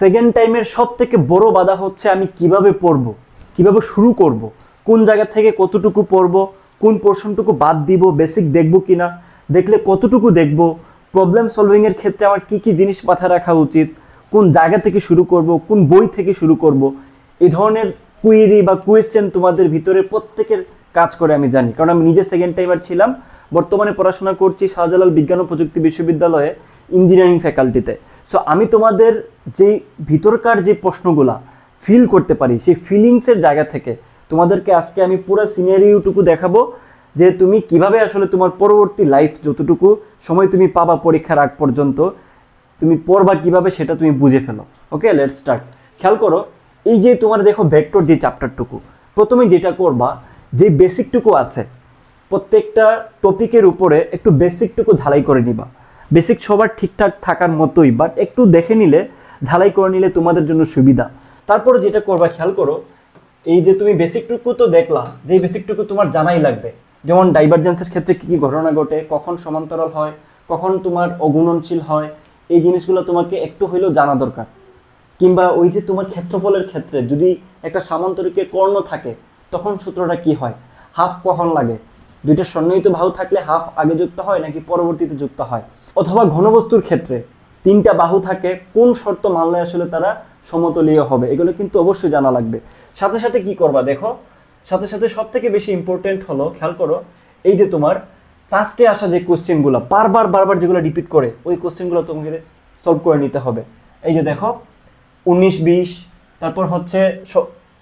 Second টাইমের সবথেকে বড় বাধা হচ্ছে আমি কিভাবে পড়ব, কিভাবে শুরু করব, কোন জায়গা থেকে কতটুকু পড়ব, কোন পোর্শনটুকু বাদ দিব, বেসিক দেখব কিনা, দেখলে কতটুকু দেখব, প্রবলেম সলভিং এর ক্ষেত্রে আমার কি কি জিনিস মাথায় রাখা উচিত, কোন জায়গা থেকে শুরু করব, কোন বই থেকে শুরু করব। এই ধরনের কুইরি বা কোয়েশ্চেন তোমাদের ভিতরে প্রত্যেকের কাজ করে আমি জানি, কারণ আমি নিজে সেকেন্ড টাইমার ছিলাম। বর্তমানে পড়াশোনা করছি শাহজালাল বিজ্ঞান ও প্রযুক্তি বিশ্ববিদ্যালয়ে ইঞ্জিনিয়ারিং ফ্যাকাল্টিতে। সো আমি তোমাদের যে ভিতরকার যে প্রশ্নগুলা ফিল করতে পারি, সেই ফিলিংসের জায়গা থেকে তোমাদেরকে আজকে আমি পুরো সিনারিওটুকু দেখাবো যে তুমি কিভাবে আসলে তোমার পরবর্তী লাইফ যতটুকু সময় তুমি পাবা পরীক্ষার আগ পর্যন্ত তুমি পড়বা কিভাবে সেটা তুমি বুঝে ফেলো। ওকে, লেটস স্টার্ট। খেয়াল করো, এই যে তোমার দেখো ভেক্টর যে চ্যাপ্টারটুকু, প্রথমে যেটা করবা, যে বেসিকটুকু আছে প্রত্যেকটা টপিকের উপরে একটু বেসিকটুকু ঝালাই করে নিবা। বেসিক সবার ঠিকঠাক থাকার মতোই, বাট একটু দেখে নিলে, ঝালাই করে নিলে তোমাদের জন্য সুবিধা। তারপরে যেটা করবা, খেয়াল করো, এই যে তুমি বেসিকটুকু তো দেখলা, যে বেসিকটুকু তোমার জানাই লাগবে, যেমন ডাইভারজেন্সের ক্ষেত্রে কী কী ঘটনা ঘটে, কখন সমান্তরাল হয়, কখন তোমার অগুণনশীল হয়, এই জিনিসগুলো তোমাকে একটু হইলেও জানা দরকার। কিংবা ওই যে তোমার ক্ষেত্রফলের ক্ষেত্রে যদি একটা সামান্তরিকের কর্ণ থাকে তখন সূত্রটা কি হয়, হাফ কখন লাগে, দুইটা সন্নিহিত বাহু থাকলে হাফ আগে যুক্ত হয় নাকি পরবর্তীতে যুক্ত হয়, অথবা ঘনবস্তুর ক্ষেত্রে তিনটা বাহু থাকে কোন শর্ত মানলে আসলে তারা সমতলীয় হবে, এগুলো কিন্তু অবশ্যই জানা লাগবে। সাথে সাথে কি করবা দেখো, সাথে সাথে সব থেকে বেশি ইম্পর্টেন্ট হলো, খেয়াল করো, এই যে তোমার সাস্টে আসা যে কোশ্চেনগুলো বারবার যেগুলো রিপিট করে, ওই কোশ্চেনগুলো তোমাকে সলভ করে নিতে হবে। এই যে দেখো 19-20, তারপর হচ্ছে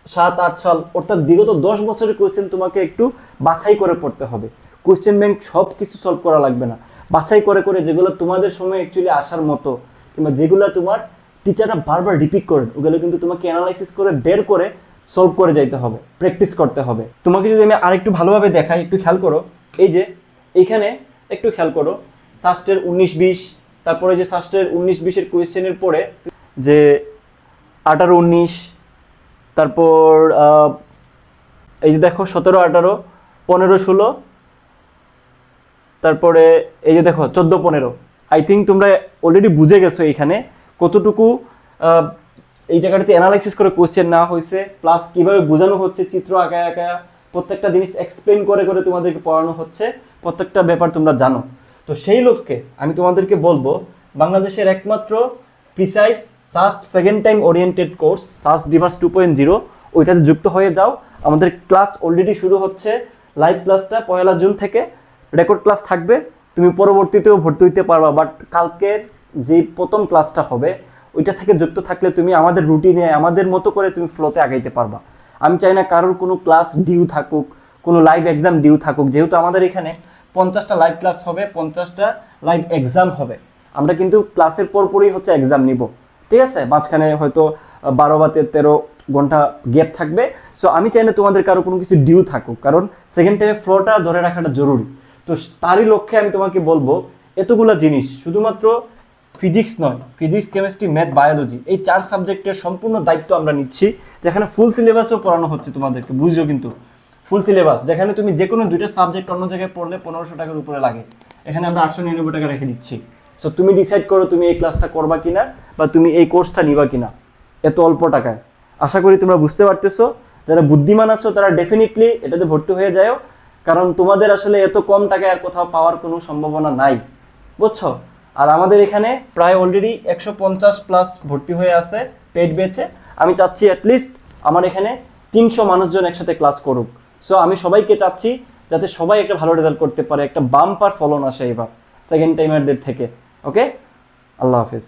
7-8 সাল, অর্থাৎ বিগত 10 বছরের কোশ্চেন তোমাকে একটু বাছাই করে পড়তে হবে। কোশ্চেন ব্যাংক সব কিছু সলভ করা লাগবে না, বাছাই করে করে যেগুলো তোমাদের সময় অ্যাকচুয়ালি আসার মতো, কিংবা যেগুলো তোমার টিচাররা বারবার রিপিট করেন, ওগুলো কিন্তু তোমাকে অ্যানালাইসিস করে বের করে সলভ করে যাইতে হবে, প্র্যাকটিস করতে হবে। তোমাকে যদি আমি আরেকটু ভালোভাবে দেখাই, একটু খেয়াল করো, এই যে এইখানে একটু খেয়াল করো, সাস্টের 19-20, তারপরে যে সাস্টের 19-20 কোয়েশ্চেনের পরে যে 18-19, তারপর এই যে দেখো 17-18, 15-16, তারপরে এই যে দেখো 14-15। আই থিঙ্ক তোমরা অলরেডি বুঝে গেছো এইখানে কতটুকু এই জায়গাটাতে অ্যানালাইসিস করে কোশ্চেন না হয়েছে, প্লাস কিভাবে বোঝানো হচ্ছে, চিত্র আঁকা আঁকা প্রত্যেকটা জিনিস এক্সপ্লেন করে করে তোমাদেরকে পড়ানো হচ্ছে, প্রত্যেকটা ব্যাপার তোমরা জানো। তো সেই লক্ষ্যে আমি তোমাদেরকে বলবো, বাংলাদেশের একমাত্র precise SUST second time oriented course SUST diverse 2.0, ওইটাতে যুক্ত হয়ে যাও। আমাদের ক্লাস অলরেডি শুরু হচ্ছে, লাইভ ক্লাসটা 1 জুন থেকে, রেকর্ড ক্লাস থাকবে, তুমি পরবর্তীতেও ভর্তি হইতে পারবা। বাট কালকের যে প্রথম ক্লাসটা হবে ওইটা থেকে যুক্ত থাকলে তুমি আমাদের রুটিনে আমাদের মতো করে তুমি ফ্লোতে আগাইতে পারবা। আমি চাই না কারোর কোনো ক্লাস ডিউ থাকুক, কোনো লাইভ এক্সাম ডিউ থাকুক। যেহেতু আমাদের এখানে 50টা লাইভ ক্লাস হবে, 50টা লাইভ এক্সাম হবে, আমরা কিন্তু ক্লাসের পরপরই হচ্ছে এক্সাম নিব, ঠিক আছে? মাঝখানে হয়তো 12 বা 13 ঘন্টা গ্যাপ থাকবে। সো আমি চাই না তোমাদের কারো কোনো কিছু ডিউ থাকুক, কারণ সেকেন্ড টাইমে ফ্লোটা ধরে রাখাটা জরুরি। তো তারই লক্ষ্যে আমি তোমাকে বলবো, এতগুলো জিনিস শুধুমাত্র ফিজিক্স নয়, ফিজিক্স, কেমিস্ট্রি, ম্যাথ, বায়োলজি, এই 4 সাবজেক্টের সম্পূর্ণ দায়িত্ব আমরা নিচ্ছি, যেখানে ফুল সিলেবাসও পড়ানো হচ্ছে তোমাদেরকে, বুঝছো? কিন্তু ফুল সিলেবাস, যেখানে তুমি যে কোনো 2টা সাবজেক্ট অন্য জায়গায় পড়লে 1500 টাকার উপরে লাগে, এখানে আমরা 899 টাকা রেখে দিচ্ছি। সো তুমি ডিসাইড করো তুমি এই ক্লাসটা করবা কিনা, বা তুমি এই কোর্সটা নিবা কিনা এত অল্প টাকায়। আশা করি তোমরা বুঝতে পারতেছো। যারা বুদ্ধিমান আছো তারা ডেফিনেটলি এটাতে ভর্তি হয়ে যাও, কারণ তোমাদের আসলে এত কম টাকায় আর কোথাও পাওয়ার কোনো সম্ভাবনা নাই, বুঝছো? আর আমাদের এখানে প্রায় অলরেডি 150+ ভর্তি হয়ে আছে পেইড ব্যাচে। আমি চাচ্ছি অ্যাটলিস্ট আমার এখানে 300 মানুষজন একসাথে ক্লাস করুক। সো আমি সবাইকে চাচ্ছি যাতে সবাই একটা ভালো রেজাল্ট করতে পারে, একটা বাম্পার ফলন আসে এবার সেকেন্ড টাইমারদের থেকে। ওকে, আল্লাহ হাফেজ।